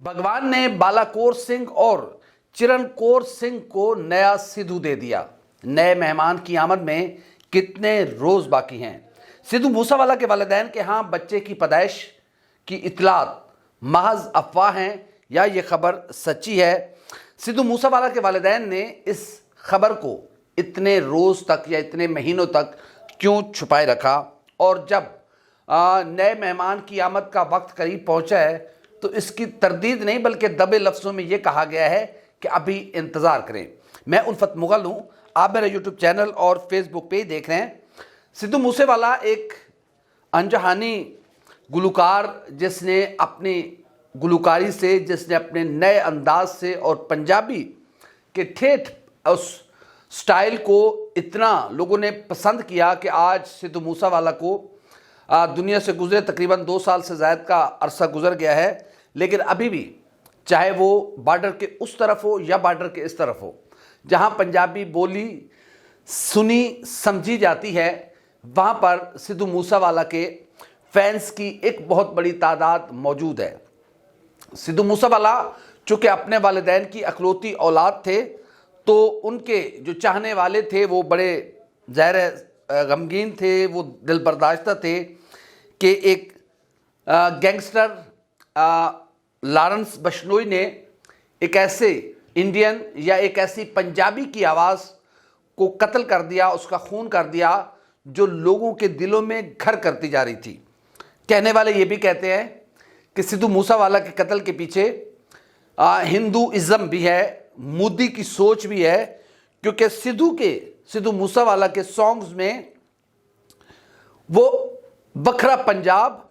भगवान ने बालाकोर सिंह और चिरणकोर सिंह को नया सिद्धू दे दिया। नए मेहमान की आमद में कितने रोज बाकी हैं। सिद्धू मूसावाला के वालिदैन के यहाँ बच्चे की पैदाइश की इत्तलात महज अफवाह हैं या ये खबर सच्ची है। सिद्धू मूसावाला के वालिदैन ने इस खबर को इतने रोज तक या इतने महीनों तक क्यों छुपाए रखा, और जब नए मेहमान की आमद का वक्त करीब पहुंचा है तो इसकी तरदीद नहीं बल्कि दबे लफ्ज़ों में ये कहा गया है कि अभी इंतज़ार करें। मैं उल्फत मुगल हूँ, आप मेरा यूट्यूब चैनल और फेसबुक पेज देख रहे हैं। सिद्धू मूसेवाला एक अनजहानी गुलकार जिसने अपनी गुलकारी से, जिसने अपने नए अंदाज से और पंजाबी के ठेठ उस स्टाइल को इतना लोगों ने पसंद किया कि आज सिद्धू मूसेवाला को दुनिया से गुजरे तकरीबन 2 साल से ज़्यादा का अरसा गुजर गया है, लेकिन अभी भी चाहे वो बॉर्डर के उस तरफ हो या बॉर्डर के इस तरफ हो, जहां पंजाबी बोली सुनी समझी जाती है, वहां पर सिद्धू मूसेवाला के फैंस की एक बहुत बड़ी तादाद मौजूद है। सिद्धू मूसेवाला चूँकि अपने वालिदैन की अकलौती औलाद थे, तो उनके जो चाहने वाले थे वो बड़े ज़ाहिर गमगीन थे, वो दिल बर्दाश्ता थे कि एक गैंगस्टर लॉरेंस बिश्नोई ने एक ऐसे इंडियन या एक ऐसी पंजाबी की आवाज़ को कत्ल कर दिया, उसका खून कर दिया, जो लोगों के दिलों में घर करती जा रही थी। कहने वाले ये भी कहते हैं कि सिद्धू मूसेवाला के कत्ल के पीछे हिंदूइज़्म भी है, मोदी की सोच भी है, क्योंकि सिद्धू मूसेवाला के सॉन्ग्स में वो बखरा पंजाब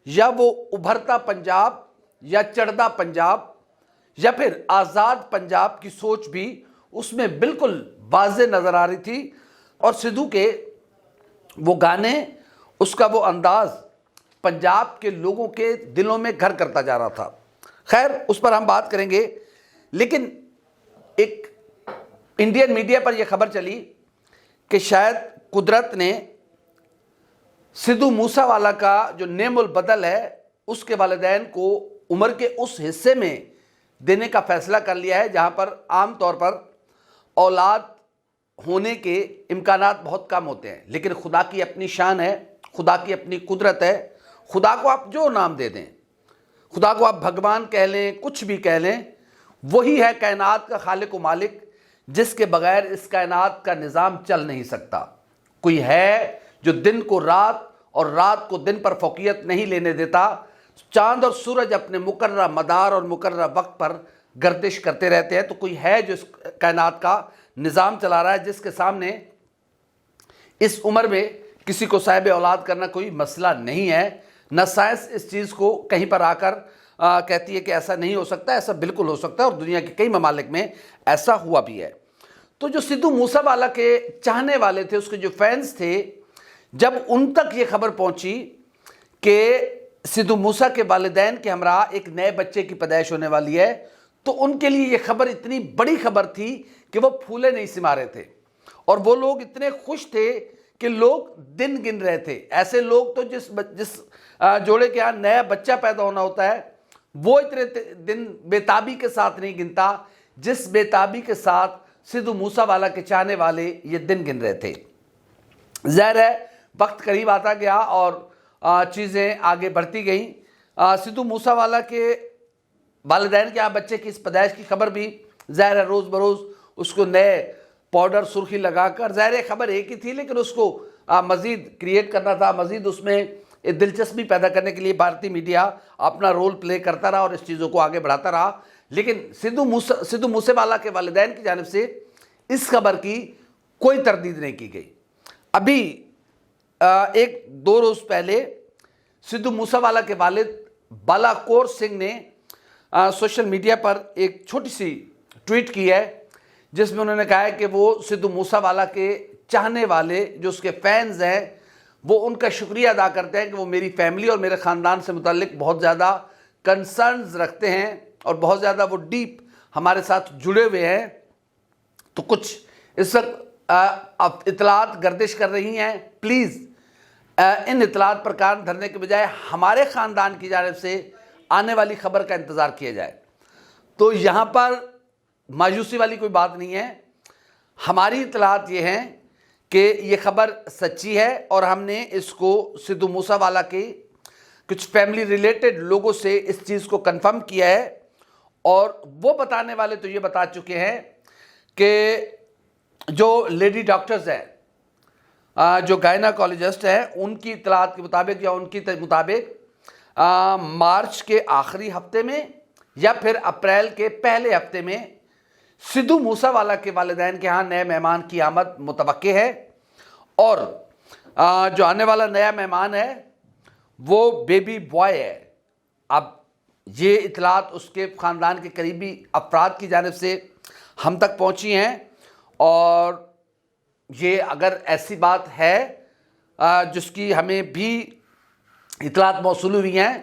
या वो उभरता पंजाब या चढ़दा पंजाब या फिर आज़ाद पंजाब की सोच भी उसमें बिल्कुल वाज़े नज़र आ रही थी। और सिद्धू के वो गाने, उसका वो अंदाज़ पंजाब के लोगों के दिलों में घर करता जा रहा था। खैर, उस पर हम बात करेंगे, लेकिन एक इंडियन मीडिया पर यह खबर चली कि शायद कुदरत ने सिद्धू मूसेवाला का जो नेमुल बदल है उसके वालिदैन को उम्र के उस हिस्से में देने का फैसला कर लिया है जहां पर आम तौर पर औलाद होने के इम्कानात बहुत कम होते हैं। लेकिन खुदा की अपनी शान है, खुदा की अपनी कुदरत है। खुदा को आप जो नाम दे दें, खुदा को आप भगवान कह लें, कुछ भी कह लें, वही है कायनात का खालिक व मालिक, जिसके बगैर इस कायनात का निज़ाम चल नहीं सकता। कोई है जो दिन को रात और रात को दिन पर फौकियत नहीं लेने देता। चांद और सूरज अपने मुकर्रर मदार और मुकर्रर वक्त पर गर्दिश करते रहते हैं। तो कोई है जो इस कायनात का निज़ाम चला रहा है, जिसके सामने इस उम्र में किसी को साहिब औलाद करना कोई मसला नहीं है। न साइंस इस चीज़ को कहीं पर आकर कहती है कि ऐसा नहीं हो सकता, ऐसा बिल्कुल हो सकता है, और दुनिया के कई ममालिक में ऐसा हुआ भी है। तो जो सिद्धू मूसेवाला के चाहने वाले थे, उसके जो फैंस थे, जब उन तक ये खबर पहुंची कि सिद्धू मूसा के वालिदैन के हमरा एक नए बच्चे की पैदाइश होने वाली है, तो उनके लिए ये खबर इतनी बड़ी खबर थी कि वो फूले नहीं समा रहे थे। और वो लोग इतने खुश थे कि लोग दिन गिन रहे थे। ऐसे लोग तो जिस जोड़े के यहाँ नया बच्चा पैदा होना होता है, वो इतने दिन बेताबी के साथ नहीं गिनता जिस बेताबी के साथ सिद्धू मूसेवाला के चाहने वाले ये दिन गिन रहे थे। ज़ाहिर है वक्त करीब आता गया और चीज़ें आगे बढ़ती गईं। सिद्धू मूसेवाला के वालिदैन के यहाँ बच्चे की इस पैदाइश की खबर भी ज़ाहिर है रोज़ बरोज़ उसको नए पाउडर सुर्खी लगाकर, ज़ाहिर है खबर एक ही थी, लेकिन उसको मज़ीद क्रिएट करना था, मज़ीद उसमें दिलचस्पी पैदा करने के लिए भारतीय मीडिया अपना रोल प्ले करता रहा और इस चीज़ों को आगे बढ़ाता रहा। लेकिन सिद्धू मूसेवाला के वालिदैन की जानिब से इस खबर की कोई तरदीद नहीं की गई। अभी 1-2 रोज़ पहले सिद्धू मूसेवाला के वालिद बालाकोर सिंह ने सोशल मीडिया पर एक छोटी सी ट्वीट की है, जिसमें उन्होंने कहा है कि वो सिद्धू मूसेवाला के चाहने वाले जो उसके फैंस हैं, वो उनका शुक्रिया अदा करते हैं कि वो मेरी फैमिली और मेरे ख़ानदान से मुताल्लिक बहुत ज़्यादा कंसर्न्स रखते हैं और बहुत ज़्यादा वो डीप हमारे साथ जुड़े हुए हैं। तो कुछ इस वक्त इतलात गर्दिश कर रही हैं। प्लीज़ इन इतलात पर कान धरने के बजाय हमारे ख़ानदान की जानिब से آنے والی خبر کا انتظار کیا جائے۔ تو یہاں پر مایوسی والی کوئی بات نہیں ہے، ہماری اطلاعات یہ ہیں کہ یہ خبر سچی ہے، اور ہم نے اس کو سدھو موسیٰ والا کے کچھ فیملی ریلیٹڈ لوگوں سے اس چیز کو کنفرم کیا ہے، اور وہ بتانے والے تو یہ بتا چکے ہیں کہ جو لیڈی ڈاکٹرز ہیں، جو گائناکالوجسٹ ہیں، ان کی اطلاعات کے مطابق یا ان کی مطابق مارچ کے آخری ہفتے میں یا پھر اپریل کے پہلے ہفتے میں سدھو موسیٰ والا کے والدین کے ہاں نئے مہمان کی آمد متوقع ہے، اور جو آنے والا نیا مہمان ہے وہ بیبی بوائے ہے۔ اب یہ اطلاعات اس کے خاندان کے قریبی افراد کی جانب سے ہم تک پہنچی ہیں، اور یہ اگر ایسی بات ہے جس کی ہمیں بھی اطلاعات موصول ہوئی ہیں،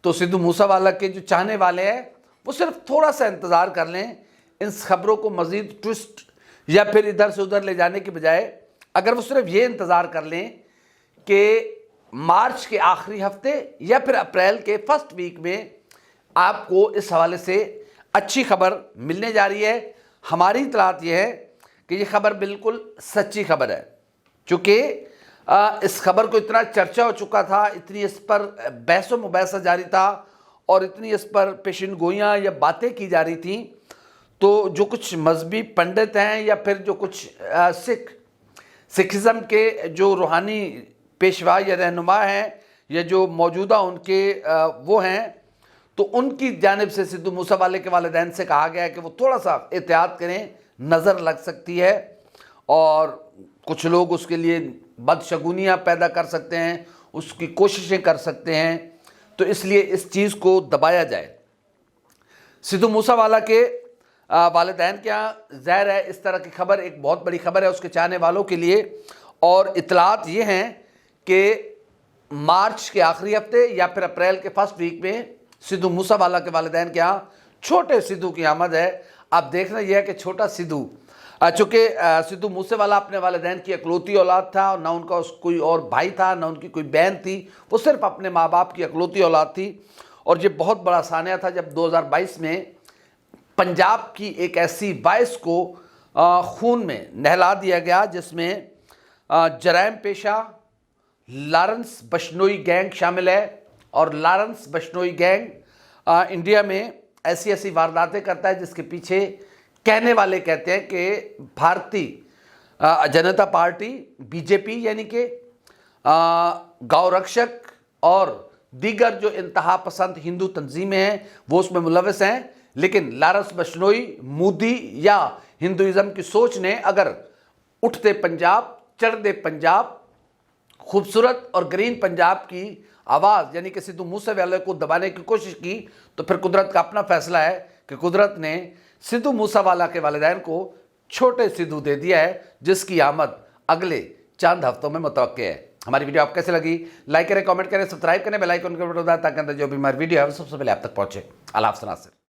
تو سدھو موسیٰ والا کے جو چاہنے والے ہیں وہ صرف تھوڑا سا انتظار کر لیں، ان خبروں کو مزید ٹوسٹ یا پھر ادھر سے ادھر لے جانے کے بجائے اگر وہ صرف یہ انتظار کر لیں کہ مارچ کے آخری ہفتے یا پھر اپریل کے فرسٹ ویک میں آپ کو اس حوالے سے اچھی خبر ملنے جا رہی ہے۔ ہماری اطلاعات یہ ہے کہ یہ خبر بالکل سچی خبر ہے، چونکہ اس خبر کو اتنا چرچا ہو چکا تھا، اتنی اس پر بحث و مباحثہ جاری تھا، اور اتنی اس پر پیشن گوئیاں یا باتیں کی جا رہی تھیں، تو جو کچھ مذہبی پنڈت ہیں یا پھر جو کچھ سکھزم کے جو روحانی پیشوا یا رہنما ہیں یا جو موجودہ ان کے وہ ہیں، تو ان کی جانب سے سدھو موسیٰ والے کے والدین سے کہا گیا ہے کہ وہ تھوڑا سا احتیاط کریں، نظر لگ سکتی ہے، اور کچھ لوگ اس کے لیے بدشگونیاں پیدا کر سکتے ہیں، اس کی کوششیں کر سکتے ہیں، تو اس لیے اس چیز کو دبایا جائے۔ سدھو موسیٰ والا کے والدین کے یہاں ظاہر ہے اس طرح کی خبر ایک بہت بڑی خبر ہے اس کے چاہنے والوں کے لیے، اور اطلاعات یہ ہیں کہ مارچ کے آخری ہفتے یا پھر اپریل کے فرسٹ ویک میں سدھو موسیٰ والا کے والدین کے ہاں چھوٹے سدھو کی آمد ہے۔ اب دیکھنا یہ ہے کہ چھوٹا سدھو، چونکہ سدھو موسیٰ والا اپنے والدین کی اکلوتی اولاد تھا، اور نہ ان کا کوئی اور بھائی تھا، نہ ان کی کوئی بہن تھی، وہ صرف اپنے ماں باپ کی اکلوتی اولاد تھی، اور یہ بہت بڑا سانحہ تھا جب 2022 میں پنجاب کی ایک ایسی وائس کو خون میں نہلا دیا گیا جس میں جرائم پیشہ لارنس بشنوئی گینگ شامل ہے، اور لارنس بشنوئی گینگ انڈیا میں ایسی وارداتیں کرتا ہے جس کے پیچھے کہنے والے کہتے ہیں کہ بھارتی جنتا پارٹی بی جے پی یعنی کہ گاؤ رکشک اور دیگر جو انتہا پسند ہندو تنظیمیں ہیں وہ اس میں ملوث ہیں، لیکن لارنس بشنوئی مودی یا ہندوازم کی سوچ نے اگر اٹھتے پنجاب، چڑھتے پنجاب، خوبصورت اور گرین پنجاب کی آواز یعنی کہ سدھو موسیٰ والے کو دبانے کی کوشش کی، تو پھر قدرت کا اپنا فیصلہ ہے کہ قدرت نے سدھو موسیٰ والا کے والدین کو چھوٹے سدھو دے دیا ہے، جس کی آمد اگلے چند ہفتوں میں متوقع ہے۔ ہماری ویڈیو آپ کیسے لگی؟ لائک کریں، کامنٹ کریں، سبسکرائب کریں، بیل آئیکن کو بٹن دبائیں تاکہ اندر جو بھی ہماری ویڈیو ہے وہ سب سے پہلے آپ تک پہنچے۔ اللہ حافظ ناصر۔